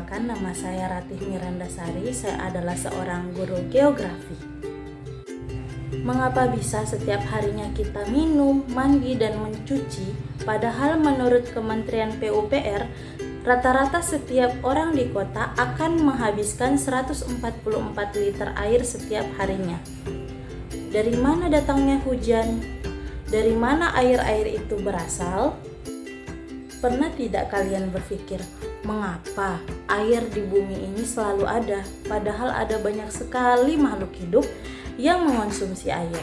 Perkenalkan, nama saya Ratih Mirandasari. Saya adalah seorang guru geografi. Mengapa bisa setiap harinya kita minum, mandi, dan mencuci? Padahal menurut Kementerian PUPR, rata-rata setiap orang di kota akan menghabiskan 144 liter air setiap harinya. Dari mana datangnya hujan? Dari mana air-air itu berasal? Pernah tidak kalian berpikir, mengapa air di bumi ini selalu ada, padahal ada banyak sekali makhluk hidup yang mengonsumsi air?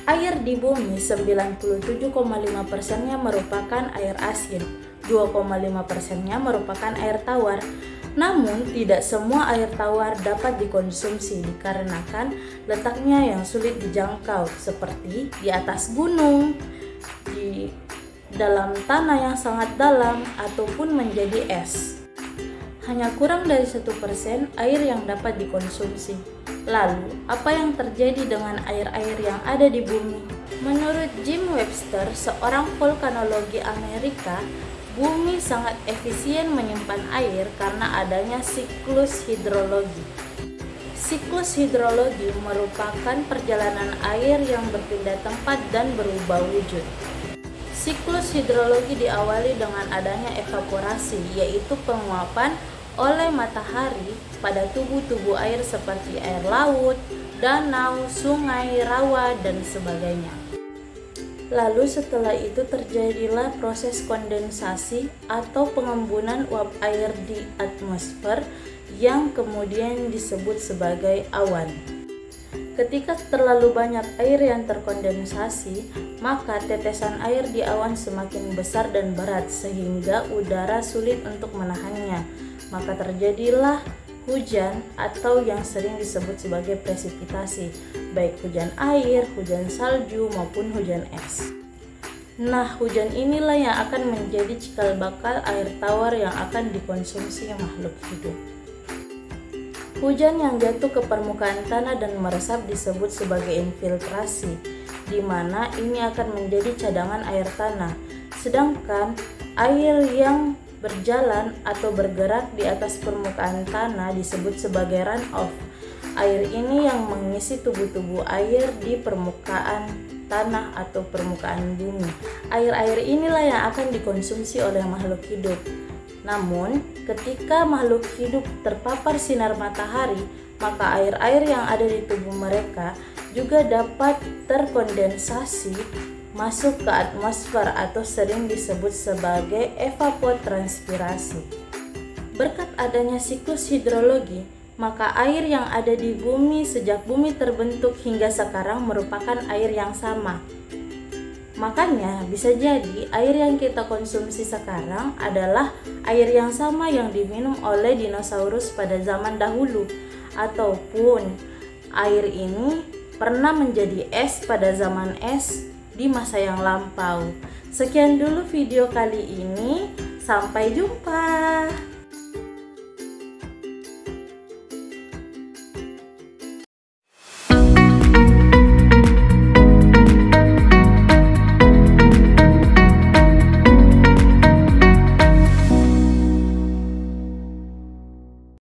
Air di bumi 97,5%-nya merupakan air asin, 2,5%-nya merupakan air tawar. Namun, tidak semua air tawar dapat dikonsumsi dikarenakan letaknya yang sulit dijangkau, seperti di atas gunung, di dalam tanah yang sangat dalam, ataupun menjadi es. Hanya kurang dari 1% air yang dapat dikonsumsi. Lalu, apa yang terjadi dengan air-air yang ada di bumi? Menurut Jim Webster, seorang vulkanologi Amerika, bumi sangat efisien menyimpan air karena adanya siklus hidrologi. Siklus hidrologi merupakan perjalanan air yang berpindah tempat dan berubah wujud. Siklus hidrologi diawali dengan adanya evaporasi, yaitu penguapan oleh matahari pada tubuh-tubuh air seperti air laut, danau, sungai, rawa, dan sebagainya. Lalu setelah itu terjadilah proses kondensasi atau pengembunan uap air di atmosfer yang kemudian disebut sebagai awan. Ketika terlalu banyak air yang terkondensasi, maka tetesan air di awan semakin besar dan berat sehingga udara sulit untuk menahannya. Maka terjadilah hujan atau yang sering disebut sebagai presipitasi, baik hujan air, hujan salju, maupun hujan es. Nah, hujan inilah yang akan menjadi cikal bakal air tawar yang akan dikonsumsi makhluk hidup. Hujan yang jatuh ke permukaan tanah dan meresap disebut sebagai infiltrasi, di mana ini akan menjadi cadangan air tanah. Sedangkan air yang berjalan atau bergerak di atas permukaan tanah disebut sebagai runoff. Air ini yang mengisi tubuh-tubuh air di permukaan tanah atau permukaan bumi. Air-air inilah yang akan dikonsumsi oleh makhluk hidup. Namun, ketika makhluk hidup terpapar sinar matahari, maka air-air yang ada di tubuh mereka juga dapat terkondensasi masuk ke atmosfer atau sering disebut sebagai evapotranspirasi. Berkat adanya siklus hidrologi, maka air yang ada di bumi sejak bumi terbentuk hingga sekarang merupakan air yang sama. Makanya bisa jadi air yang kita konsumsi sekarang adalah air yang sama yang diminum oleh dinosaurus pada zaman dahulu, ataupun air ini pernah menjadi es pada zaman es di masa yang lampau. Sekian dulu video kali ini, sampai jumpa.